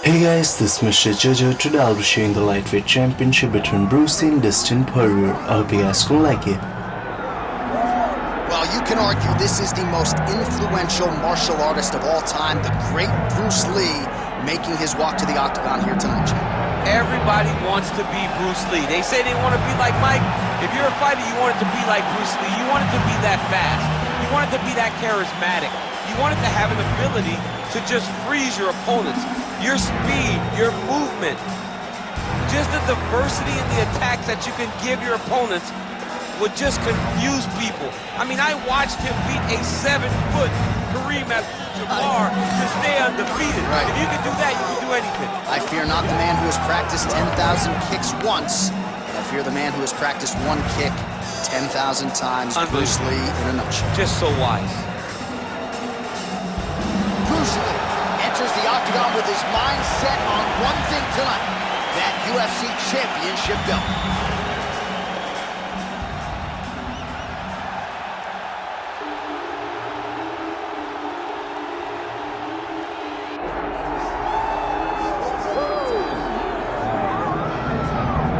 Hey guys, this is Mr. Jojo. Today I'll be sharing the lightweight championship between Bruce Lee and Dustin Poirier. I hope you guys gonna like it. Well, you can argue this is the most influential martial artist of all time, the great Bruce Lee, making his walk to the octagon here tonight. Everybody wants to be Bruce Lee. They say they want to be like Mike. If you're a fighter, you want it to be like Bruce Lee. You want it to be that fast. You want it to be that charismatic. You want it to have an ability to just freeze your opponents. Your speed, your movement, just the diversity in the attacks that you can give your opponents would just confuse people. I mean, I watched him beat a 7-foot Kareem Abdul-Jabbar to stay undefeated. Right. If you can do that, you can do anything. I fear not the man who has practiced 10,000 kicks once, but I fear the man who has practiced one kick 10,000 times. Bruce Lee in a nutshell. Just so wise. Bruce Lee enters the octagon with his mind set on one thing tonight, that UFC championship belt.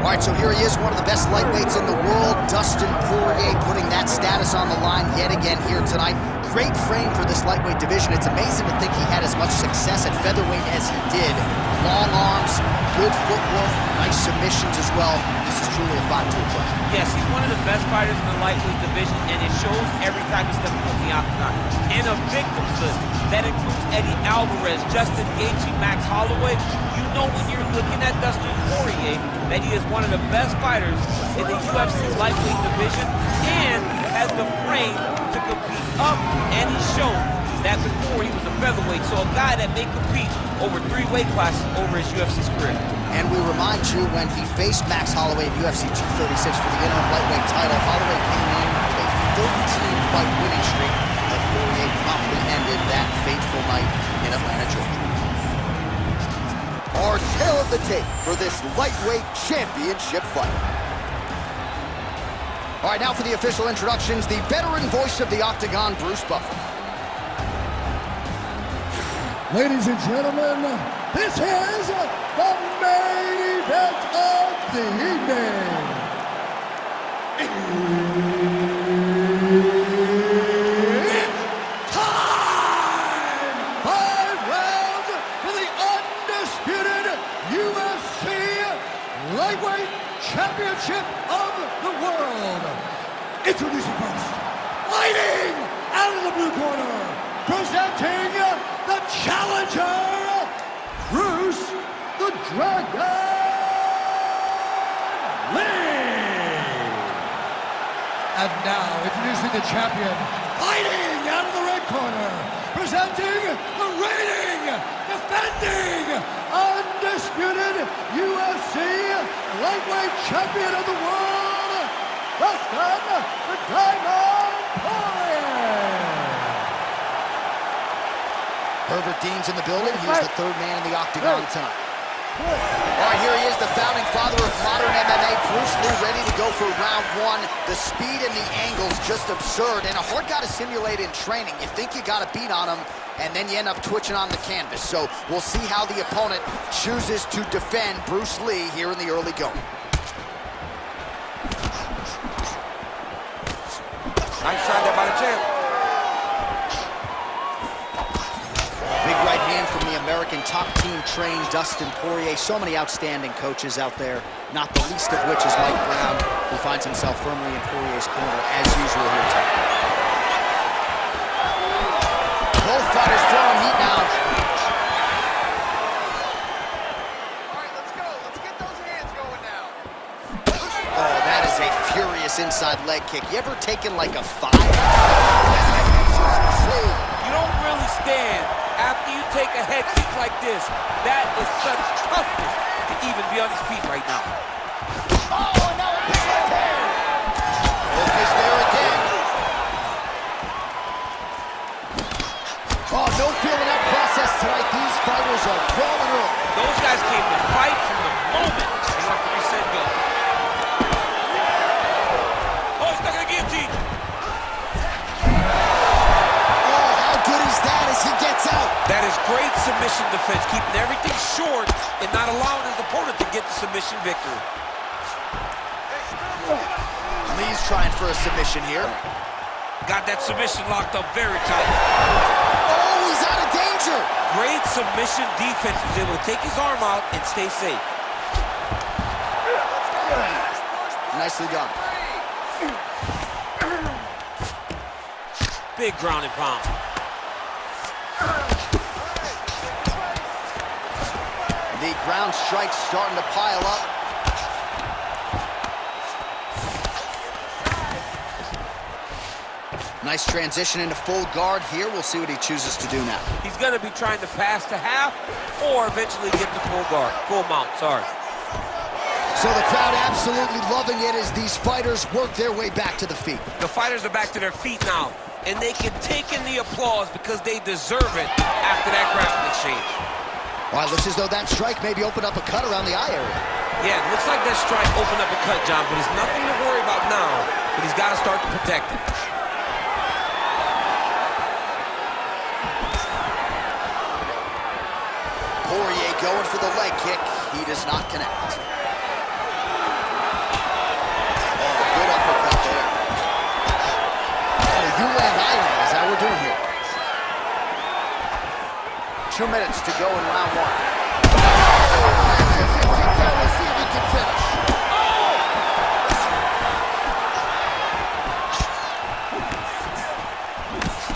All right, so here he is, one of the best lightweights in the world, Dustin Poirier, putting that status on the line yet again here tonight. Great frame for this lightweight division. It's amazing to think he had as much success at featherweight as he did. Long arms, good footwork, nice submissions as well. This is truly a fight-to play. Yes, he's one of the best fighters in the lightweight division, and it shows every time he steps on the octagon. And a victims list that includes Eddie Alvarez, Justin Gaethje, Max Holloway. You know when you're looking at Dustin Poirier that he is one of the best fighters in the UFC lightweight division and has the frame to compete up, and he's shown that before he was a featherweight, so a guy that may compete over 3 weight classes over his UFC career. And we remind you, when he faced Max Holloway in UFC 236 for the interim lightweight title, Holloway came in with a 13-fight winning streak, but Poirier promptly ended that fateful night in Atlanta, Georgia. Our tale of the tape for this lightweight championship fight. All right, now for the official introductions, the veteran voice of the octagon, Bruce Buffer. Ladies and gentlemen, this is the main event of the evening. It's time! 5 rounds for the undisputed UFC Lightweight Championship of the world. Introducing first, fighting out of the blue corner, presenting the challenger, Bruce the Dragon Lee. And now, introducing the champion, fighting out of the red corner, presenting the reigning, defending, undisputed UFC lightweight champion of the world, Dustin the Diamond Poirier. Herbert Dean's in the building. He's the third man in the octagon tonight. All right, here he is, the founding father of modern MMA, Bruce Lee, ready to go for round 1. The speed and the angles just absurd, and a hard guy to simulate in training. You think you got a beat on him, and then you end up twitching on the canvas. So we'll see how the opponent chooses to defend Bruce Lee here in the early going. Nice shot there by the champ. Big right hand from the American top team trained Dustin Poirier. So many outstanding coaches out there, not the least of which is Mike Brown, who finds himself firmly in Poirier's corner as usual here tonight. Both fighters throwing heat now. All right, let's go. Let's get those hands going now. Oh, that is a furious inside leg kick. You ever taken like a 5? You don't really stand after you take a head kick like this. That is such toughness to even be on his feet right now. Oh, and now a big left hand. Focus there again. Oh, no feeling that process tonight. These fighters are crawling early. Those guys came to fight from the moment the referee said go. Oh, he's not gonna guillotine. Oh, how good is that as he gets out? That is great submission defense, keeping everything short and not allowing his opponent to get the submission victory. Lee's trying for a submission here. Got that submission locked up very tight. Oh, he's out of danger. Great submission defense. He's able to take his arm out and stay safe. Nicely done. Big ground and pound. The ground strikes starting to pile up. Nice transition into full guard here. We'll see what he chooses to do now. He's going to be trying to pass to half or eventually get to full guard. Full mount, sorry. So the crowd absolutely loving it as these fighters work their way back to the feet. The fighters are back to their feet now, and they can take in the applause because they deserve it after that grappling exchange. Well, it looks as though that strike maybe opened up a cut around the eye area. Yeah, it looks like that strike opened up a cut, John, but it's nothing to worry about now, but he's got to start to protect it. Poirier going for the leg kick. He does not connect. Oh, good uppercut there. Oh, you land, I land. Is that what we're doing here? 2 minutes to go in round one. Let's see if he can finish.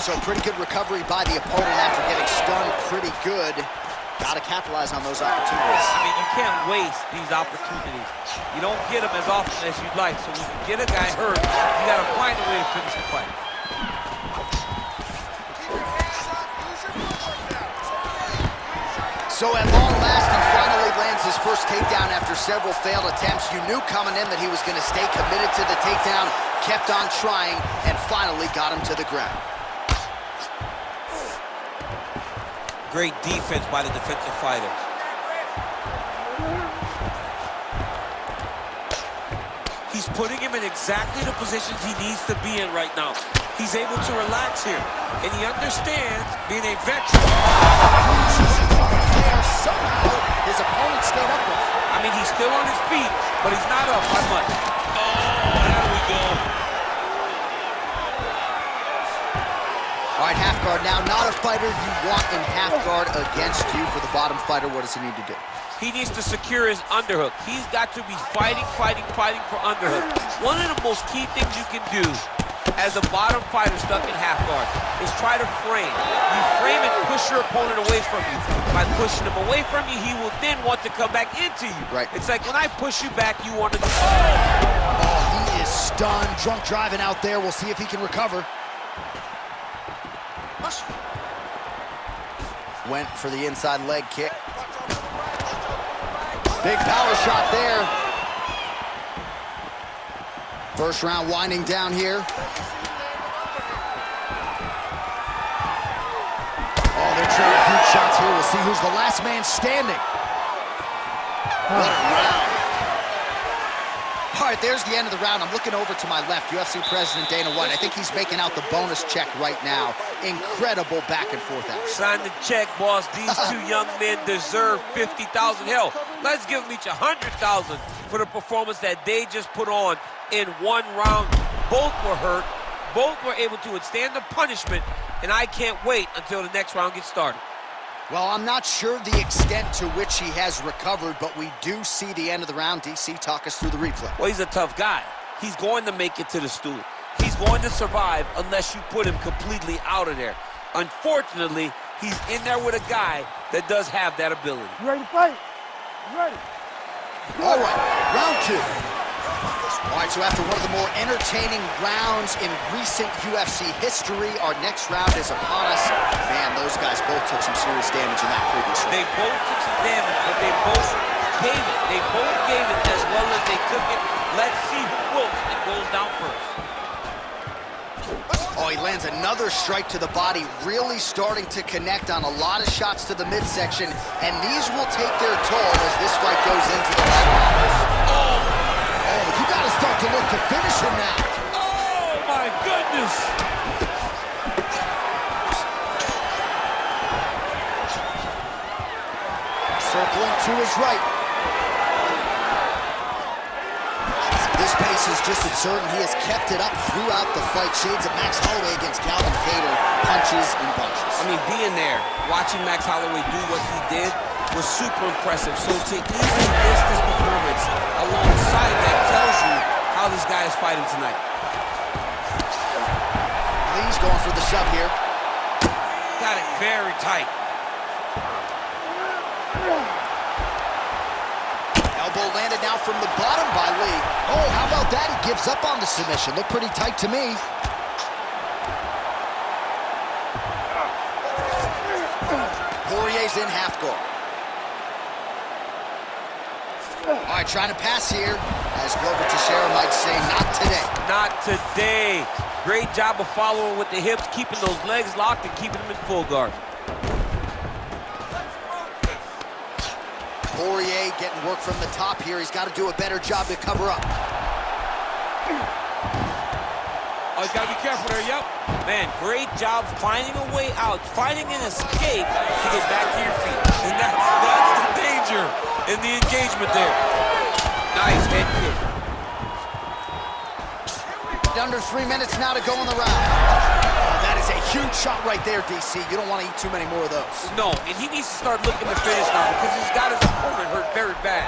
So pretty good recovery by the opponent after getting stunned pretty good. Got to capitalize on those opportunities. I mean, you can't waste these opportunities. You don't get them as often as you'd like. So when you get a guy hurt, you got to find a way to finish the fight. So at long last, he finally lands his first takedown after several failed attempts. You knew coming in that he was going to stay committed to the takedown, kept on trying, and finally got him to the ground. Great defense by the defensive fighter. He's putting him in exactly the positions he needs to be in right now. He's able to relax here, and he understands being a veteran. Somehow, his opponent stayed up with him. I mean, he's still on his feet, but he's not up by much. Oh, there we go. All right, half guard now. Not a fighter you want in half guard against you. For the bottom fighter, what does he need to do? He needs to secure his underhook. He's got to be fighting for underhook. One of the most key things you can do as a bottom fighter stuck in half guard is try to frame. You frame and push your opponent away from you. By pushing him away from you, he will then want to come back into you. Right. It's like when I push you back, you want to... Oh, he is stunned. Drunk driving out there. We'll see if he can recover. Went for the inside leg kick. Big power shot there. First round winding down here. Oh, they're trading huge shots here. We'll see who's the last man standing. What a round. All right, there's the end of the round. I'm looking over to my left, UFC President Dana White. I think he's making out the bonus check right now. Incredible back and forth action. Sign the check, boss. These two young men deserve $50,000. Hell, let's give them each $100,000 for the performance that they just put on in one round. Both were hurt. Both were able to withstand the punishment, and I can't wait until the next round gets started. Well, I'm not sure the extent to which he has recovered, but we do see the end of the round. DC, talk us through the replay. Well, he's a tough guy. He's going to make it to the stool. He's going to survive unless you put him completely out of there. Unfortunately, he's in there with a guy that does have that ability. You ready to fight? You ready? All right, round two. All right, so after one of the more entertaining rounds in recent UFC history, our next round is upon us. Man, those guys both took some serious damage in that previous round. They both took some damage, but they both gave it. They both gave it as well as they took it. Let's see who wilts and goes down first. Oh, he lands another strike to the body, really starting to connect on a lot of shots to the midsection, and these will take their toll as this fight goes into the latter hours. Oh, you got to start to look to finish him now. Oh, my goodness. Circling to his right. This pace is just absurd, and he has kept it up throughout the fight. Shades of Max Holloway against Calvin Kattar, punches and bunches. I mean, being there, watching Max Holloway do what he did was super impressive. So to even miss this performance alongside that tells you how this guy is fighting tonight. Lee's going for the shove here. Got it very tight. Elbow landed now from the bottom by Lee. Oh, how about that? He gives up on the submission. Looked pretty tight to me. Poirier's in half guard. All right, trying to pass here. As Glover Teixeira might say, not today. Not today. Great job of following with the hips, keeping those legs locked and keeping them in full guard. Poirier getting work from the top here. He's got to do a better job to cover up. Oh, he's got to be careful there, yep. Man, great job finding a way out, finding an escape to get back to your feet. And that's the danger in the engagement there. Nice head kick. Under 3 minutes now to go in the round. That is a huge shot right there, DC. You don't want to eat too many more of those. No, and he needs to start looking to finish now because he's got his opponent hurt very bad.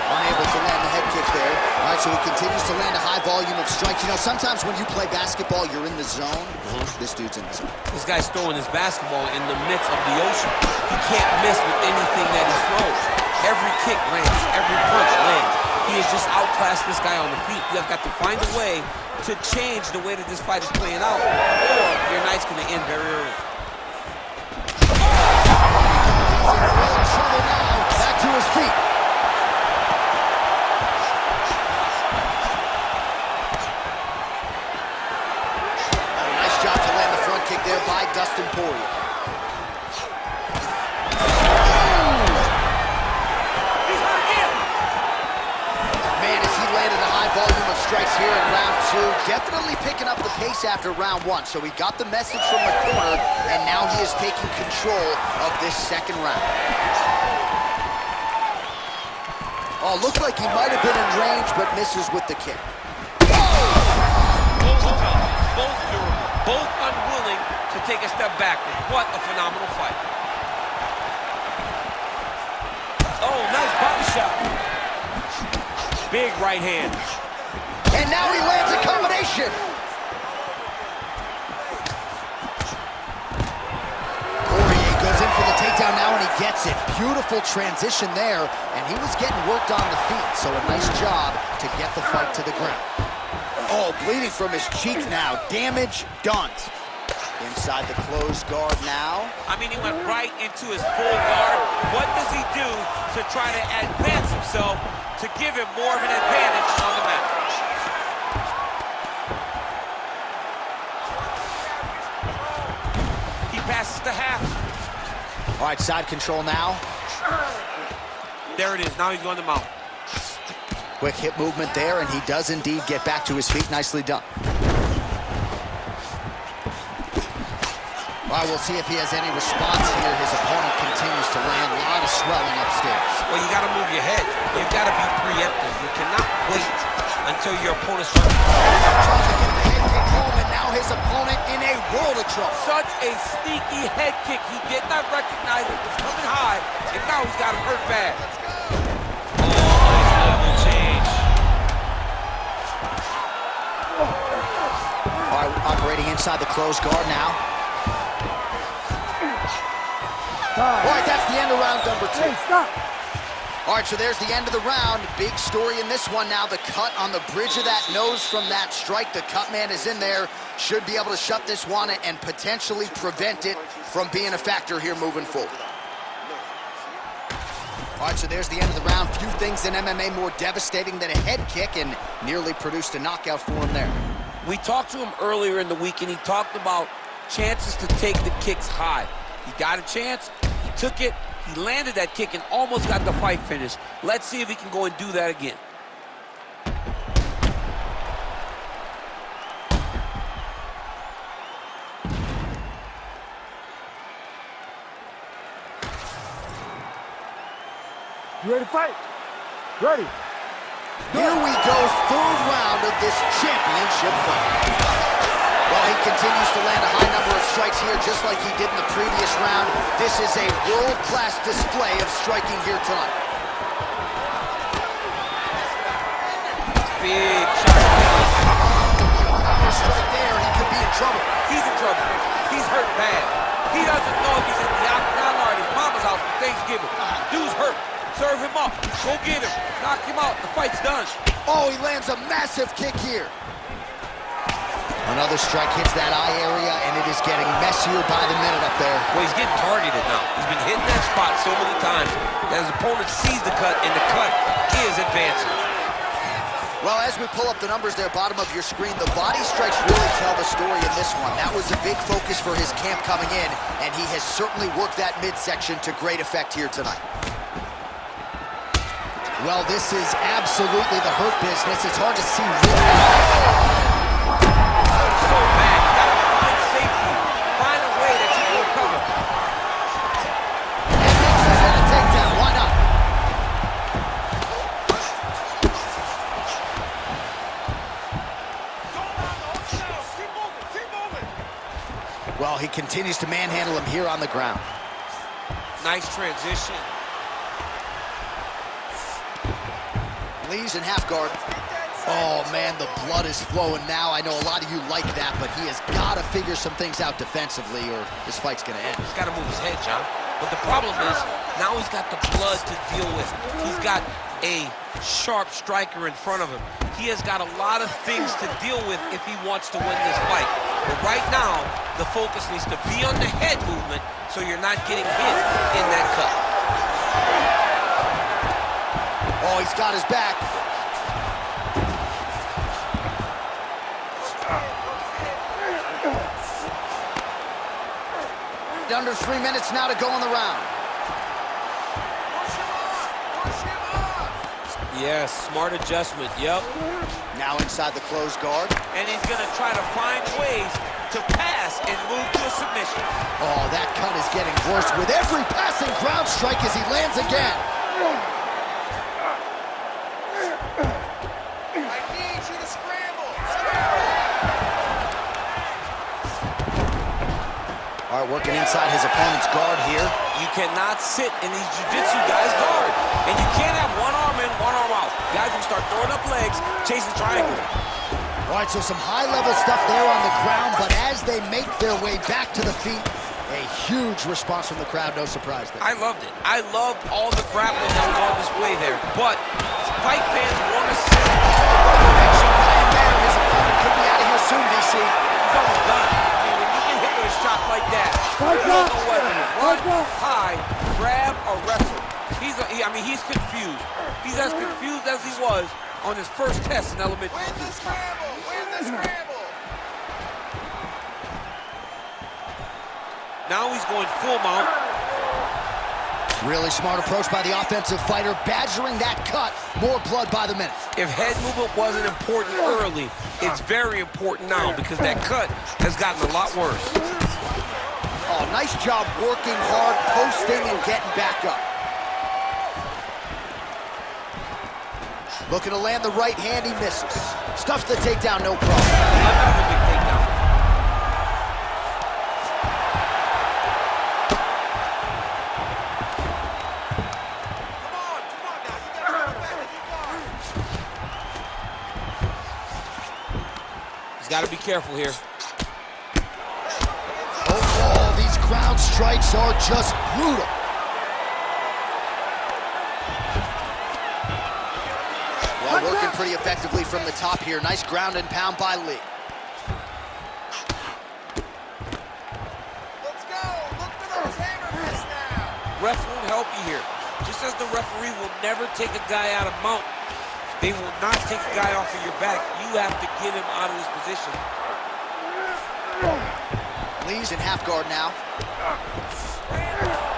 Unable to land the head kick there. All right, so he continues to land a high volume of strikes. You know, sometimes when you play basketball, you're in the zone. This dude's in the zone. This guy's throwing his basketball in the midst of the ocean. He can't miss with anything that he throws. Every kick lands, every punch lands. He has just outclassed this guy on the feet. You have got to find a way to change the way that this fight is playing out, or your night's going to end very early. Trouble now, back to his feet. Nice job to land the front kick there by Dustin Poirier. Volume of strikes here in round 2. Definitely picking up the pace after round 1. So he got the message from the corner, and now he is taking control of this second round. Oh, looked like he might have been in range, but misses with the kick. Both tough, both durable, both unwilling to take a step backward. What a phenomenal fight. Oh, nice body shot. Big right hand. And now he lands a combination. Poirier goes in for the takedown now, and he gets it. Beautiful transition there, and he was getting worked on the feet, so a nice job to get the fight to the ground. Oh, bleeding from his cheek now. Damage done. Inside the closed guard now. I mean, he went right into his full guard. What does he do to try to advance himself to give him more of an advantage on the mat? He passes to half. All right, side control now. There it is. Now he's going to mount. Quick hip movement there, and he does indeed get back to his feet. Nicely done. All right, we'll see if he has any response here. His opponent continues to land. A lot of swelling upstairs. Well, you got to move your head. You've got to be preemptive. You cannot wait until your opponent starts. Trying to get the head kick home, and now his opponent in a world of trouble. Such a sneaky head kick. He did not recognize it was coming high, and now he's got him hurt bad. Oh, nice level change. All right, operating inside the closed guard now. All right, that's the end of round number 2. Hey, stop. All right, so there's the end of the round. Big story in this one now. The cut on the bridge of that nose from that strike. The cut man is in there. Should be able to shut this one and potentially prevent it from being a factor here moving forward. All right, so there's the end of the round. Few things in MMA more devastating than a head kick, and nearly produced a knockout for him there. We talked to him earlier in the week, and he talked about chances to take the kicks high. He got a chance, he took it, he landed that kick and almost got the fight finished. Let's see if he can go and do that again. You ready to fight? Ready. Here we go, third round of this championship fight. Well, he continues to land a high number of strikes here, just like he did in the previous round. This is a world-class display of striking here tonight. Big shot. Power strike there, he could be in trouble. He's in trouble. He's hurt bad. He doesn't know if he's in the octagon or at his mama's house for Thanksgiving. Dude's hurt. Serve him up. Go get him. Knock him out. The fight's done. Oh, he lands a massive kick here. Another strike hits that eye area, and it is getting messier by the minute up there. Well, he's getting targeted now. He's been hitting that spot so many times that his opponent sees the cut, and the cut is advancing. Well, as we pull up the numbers there, bottom of your screen, the body strikes really tell the story in this one. That was a big focus for his camp coming in, and he has certainly worked that midsection to great effect here tonight. Well, this is absolutely the hurt business. It's hard to see really. So bad. You gotta find safety. Find a way that you can recover. And he's in a takedown. Why not? Keep moving. Well, he continues to manhandle him here on the ground. Nice transition. Lee's in half guard. Oh, man, the blood is flowing now. I know a lot of you like that, but he has got to figure some things out defensively or this fight's going to end. He's got to move his head, John. But the problem is, now he's got the blood to deal with. He's got a sharp striker in front of him. He has got a lot of things to deal with if he wants to win this fight. But right now, the focus needs to be on the head movement so you're not getting hit in that cut. Oh, he's got his back. Under 3 minutes now to go in the round. Push him off. Yes, smart adjustment, yep. Now inside the closed guard. And he's going to try to find ways to pass and move to a submission. Oh, that cut is getting worse with every passing ground strike as he lands again. I need you to scramble. All right, working inside his opponent's guard here. You cannot sit in these jiu-jitsu guys' guard. And you can't have one arm in, one arm out. Guys will start throwing up legs, chasing triangles. All right, so some high-level stuff there on the ground, but as they make their way back to the feet, a huge response from the crowd, no surprise there. I loved it. I loved all the grappling that was on display there. But fight fans want to see Action by him there. His opponent could be out of here soon, DC. he's almost done. I mean, when you get hit with a shot like that, you don't know whether to run, hide, grab, or wrestle. He's confused. He's as confused as he was on his first test in elementary Win the school. scramble. Win the scramble. Now he's going full mount. Really smart approach by the offensive fighter, badgering that cut. More blood by the minute. If head movement wasn't important early, it's very important now because that cut has gotten a lot worse. Oh, nice job working hard, posting, and getting back up. Looking to land the right hand, he misses. Stuffs the takedown, no problem. Another big takedown. Come on now. You got to go back and you guard. He's got to be careful here. Oh, these ground strikes are just brutal. Well, working pretty effectively from the top here. Nice ground and pound by Lee. Let's go. Look for those hammer fists now. Ref won't help you here. Just as the referee will never take a guy out of mount, they will not take a guy off of your back. You have to get him out of his position. Lee's in half guard now.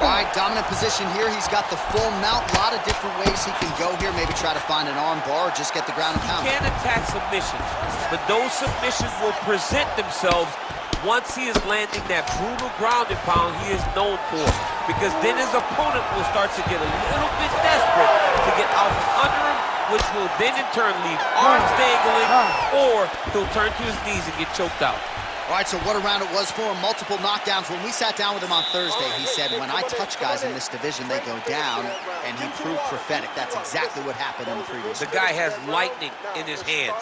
All right, dominant position here. He's got the full mount. A lot of different ways he can go here. Maybe try to find an arm bar or just get the ground and pound. He can attack submissions, but those submissions will present themselves once he is landing that brutal ground and pound he is known for. because then his opponent will start to get a little bit desperate to get out from under him, which will then in turn leave arms dangling, or he'll turn to his knees and get choked out. All right, so what a round it was for him. Multiple knockdowns. When we sat down with him on Thursday, he said, when I touch guys in this division, they go down, and he proved prophetic. That's exactly what happened in the previous The guy has lightning in his hands.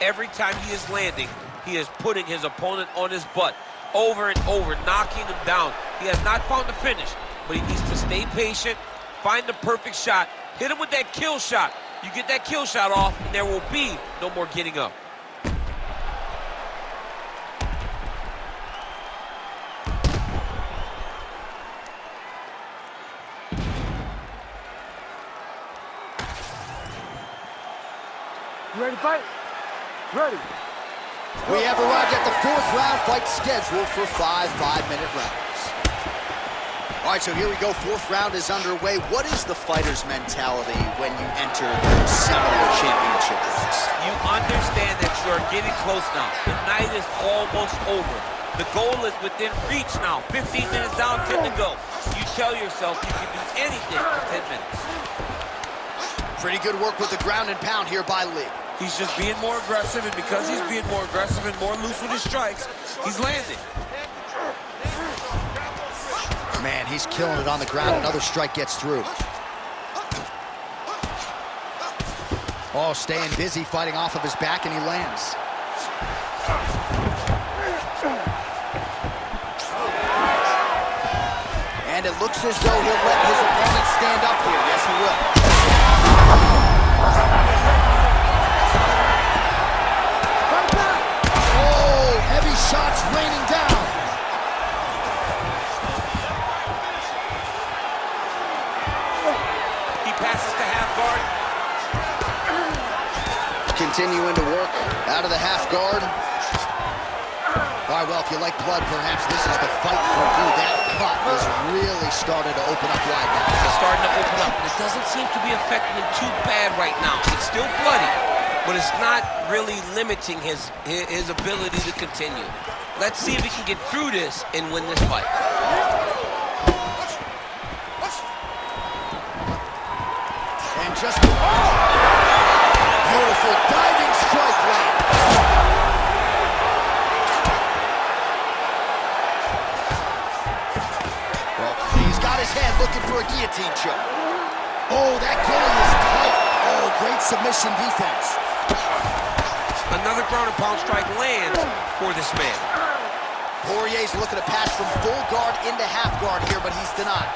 Every time he is landing, he is putting his opponent on his butt over and over, knocking him down. He has not found the finish, but he needs to stay patient, find the perfect shot, hit him with that kill shot. You get that kill shot off, and there will be no more getting up. You ready to fight? Ready. We have arrived at the 4th round fight scheduled for 5 5-minute rounds. All right, so here we go. 4th round is underway. What is the fighter's mentality when you enter the seminal championship rounds? You understand that you are getting close now. The night is almost over. The goal is within reach now. 15 minutes down, 10 to go. You tell yourself you can do anything for 10 minutes. Pretty good work with the ground and pound here by Lee. He's just being more aggressive, and because he's being more aggressive and more loose with his strikes, he's landing. Man, he's killing it on the ground. Another strike gets through. Oh, staying busy, fighting off of his back, and he lands. And it looks as though he'll let his opponent stand up here. Yes, he will. Oh, heavy shots raining down. He passes to half guard. Continuing to work out of the half guard. All right, well, if you like blood, perhaps this is the fight for you. That cut is really starting to open up wide now. It's starting to open up. It doesn't seem to be affecting him too bad right now. It's still bloody, but it's not really limiting his ability to continue. Let's see if he can get through this and win this fight. And just beautiful diving strike land. Well, he's got his hand looking for a guillotine choke. Oh, that gully is tight. Oh, great submission defense. Another ground and pound strike lands for this man. Poirier's looking to pass from full guard into half guard here, but he's denied.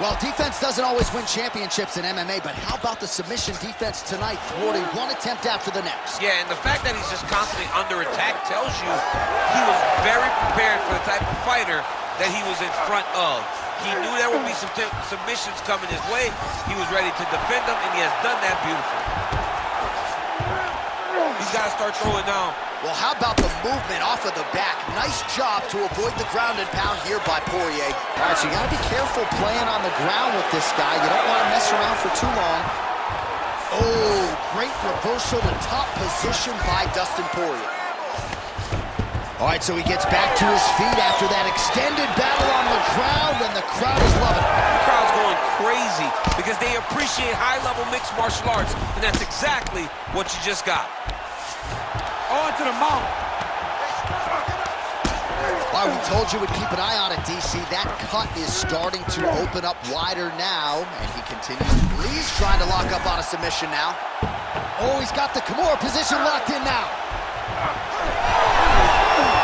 Well, defense doesn't always win championships in MMA, but how about the submission defense tonight, thwarting one attempt after the next? Yeah, and the fact that he's just constantly under attack tells you he was very prepared for the type of fighter that he was in front of. He knew there would be some submissions coming his way. He was ready to defend them, and he has done that beautifully. He's got to start throwing down. Well, how about the movement off of the back? Nice job to avoid the ground and pound here by Poirier. All right, so you got to be careful playing on the ground with this guy. You don't want to mess around for too long. Oh, great reversal to top position by Dustin Poirier. All right, so he gets back to his feet after that extended battle on the ground, and the crowd is loving it. The crowd's going crazy because they appreciate high-level mixed martial arts, and that's exactly what you just got. On to the mount. Well, we told you we'd keep an eye on it, DC. That cut is starting to open up wider now, and he continues. Lee's trying to lock up on a submission now. Oh, he's got the Kimura position locked in now.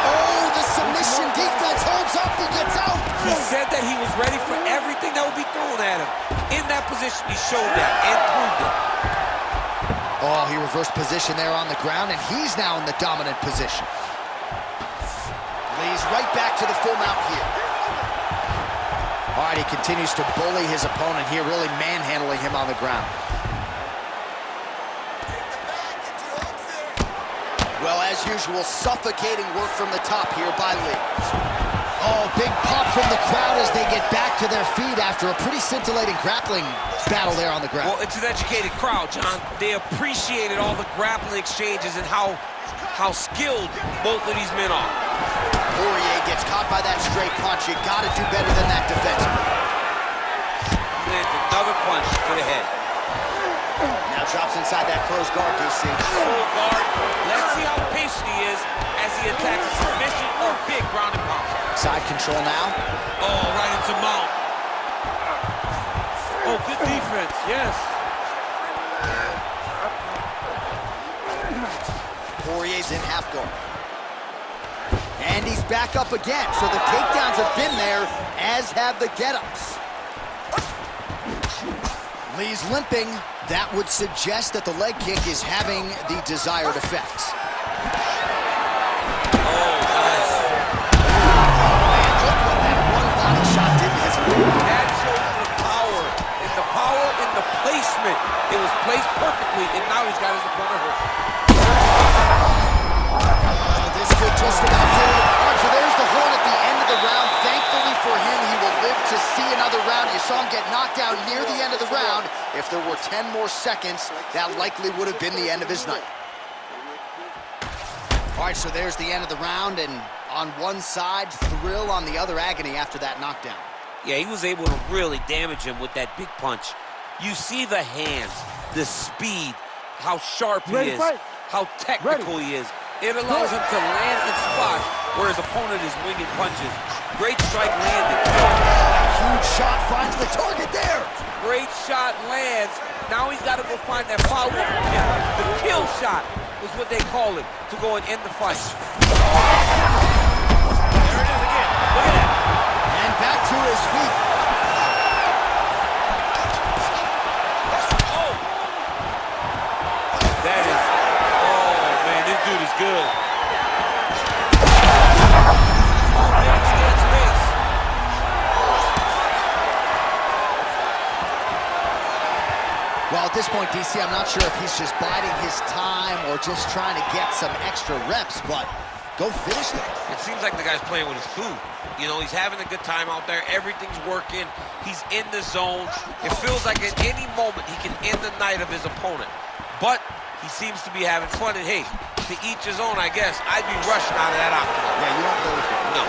Oh, the submission defense holds up, he gets out. He said that he was ready for everything that would be thrown at him. In that position, he showed that and proved it. Oh, he reversed position there on the ground, and he's now in the dominant position. Lee's right back to the full mount here. All right, he continues to bully his opponent here, really manhandling him on the ground. Well, as usual, suffocating work from the top here by Lee. Oh, big pop from the crowd as they get back to their feet after a pretty scintillating grappling battle there on the ground. Well, it's an educated crowd, John. They appreciated all the grappling exchanges and how skilled both of these men are. Poirier gets caught by that straight punch. You got to do better than that defensively. lands another punch to the head. Now drops inside that closed guard, DC. Full guard. Let's see how patient he is as he attacks a submission or big ground and pound. Side control now. Oh, right into mount. Oh, good defense, yes. Poirier's in half guard. And he's back up again. So the takedowns have been there, as have the get-ups. Lee's limping. That would suggest that the leg kick is having the desired effects. Oh, nice. Man, look what that one body shot did to his leg. That shows the power, in the placement. It was placed perfectly, and now he's got his opponent hurt. This could just about do it. All right, so there's the horn at the end of the round. Thankfully for him, he will live to see another round. You saw him get knocked out near the end of the round. If there were 10 more seconds, that likely would have been the end of his night. All right, so there's the end of the round, and on one side, thrill, on the other, agony after that knockdown. Yeah, he was able to really damage him with that big punch. You see the hands, the speed, how sharp he is, how technical he is. It allows him to land in spots where his opponent is winging punches. Great strike landed. Huge shot finds the target there. Great shot lands. Now he's got to go find that follow-up kill. The kill shot is what they call it, to go and end the fight. There it is again. Look at that. And back to his feet. Oh! That is... Oh, man, this dude is good. Well, at this point, DC, I'm not sure if he's just biding his time or just trying to get some extra reps, but go finish them. It seems like the guy's playing with his food. You know, he's having a good time out there. Everything's working. He's in the zone. It feels like at any moment he can end the night of his opponent. But he seems to be having fun, and hey, to each his own, I guess. I'd be rushing out of that octagon. Yeah, you don't go with it. No.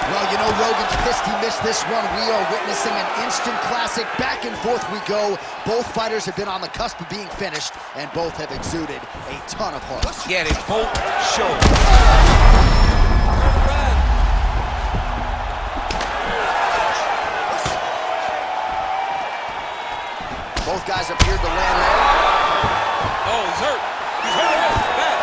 Well, you know, Rogan's pissed he missed this one. We are witnessing an instant classic. Back and forth we go. Both fighters have been on the cusp of being finished, and both have exuded a ton of heart. Yeah, they both show. Both guys appeared to land there. Oh, he's hurt. He's hurt. Bad.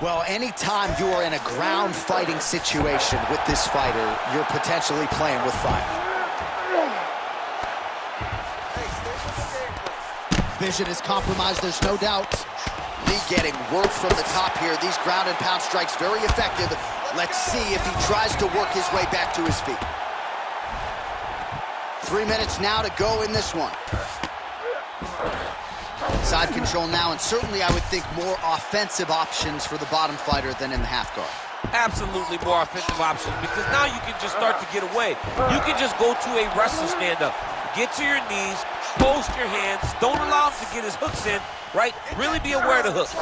Well, anytime you are in a ground fighting situation with this fighter, you're potentially playing with fire. Vision is compromised, there's no doubt. Lee getting work from the top here. These ground and pound strikes very effective. Let's see if he tries to work his way back to his feet. 3 minutes now to go in this one. Side control now, and certainly I would think more offensive options for the bottom fighter than in the half guard. Absolutely more offensive options, because now you can just start to get away. You can just go to a wrestling stand-up. Get to your knees, post your hands, don't allow him to get his hooks in, right? Really be aware of the hooks.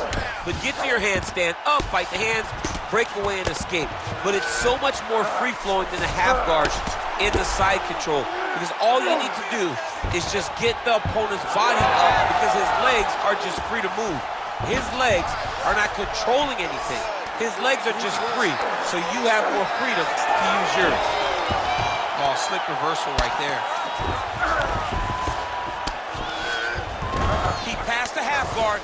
But get to your hands, stand up, fight the hands, break away and escape. But it's so much more free-flowing than the half guard in the side control, because all you need to do is just get the opponent's body up, because his legs are just free to move. His legs are not controlling anything. His legs are just free, so you have more freedom to use yours. Oh, slick reversal right there. He passed the half guard.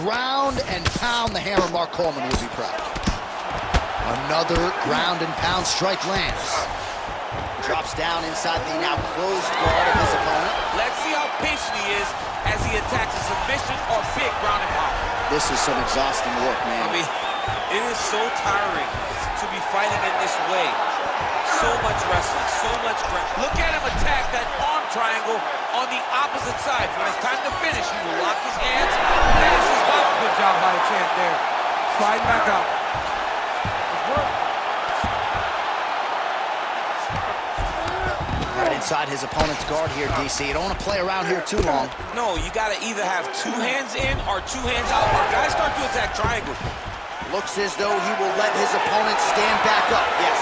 Ground and pound, the hammer Mark Coleman will be proud. Another ground and pound strike lands. Drops down inside the now closed guard of his opponent. Let's see how patient he is as he attacks a submission or big ground and pound. This is some exhausting work, man. I mean, it is so tiring to be fighting in this way. So much wrestling, so much ground. Look at him attack that arm triangle on the opposite side. When it's time to finish, he will lock his hands. That is his weapon. Good job by the champ there. Slide back out. Right inside his opponent's guard here, DC. You don't want to play around here too long. No, you got to either have two hands in or two hands out. Or guys start to attack triangles. Looks as though he will let his opponent stand back up. Yes.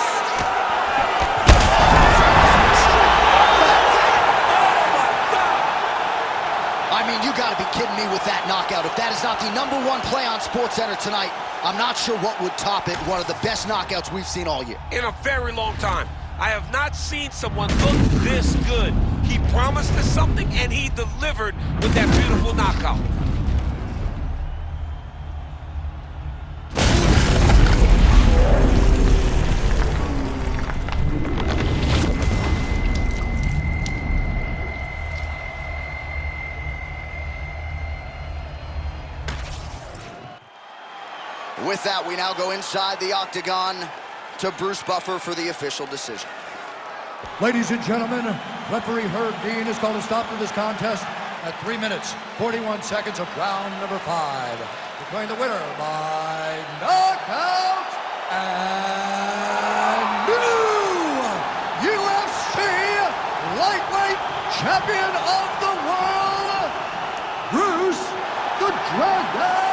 I mean, you gotta be kidding me with that knockout. If that is not the #1 play on SportsCenter tonight, I'm not sure what would top it. One of the best knockouts we've seen all year. In a very long time. I have not seen someone look this good. He promised us something, and he delivered with that beautiful knockout. With that, we now go inside the octagon to Bruce Buffer for the official decision. Ladies and gentlemen, referee Herb Dean has called a stop to this contest at 3 minutes, 41 seconds of round number 5. Declaring the winner by knockout and new UFC lightweight champion of the world, Bruce the Dragon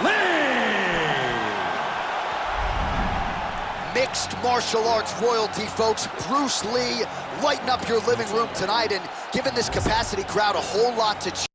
Lee. Mixed martial arts royalty, folks. Bruce Lee lighting up your living room tonight and giving this capacity crowd a whole lot to cheer.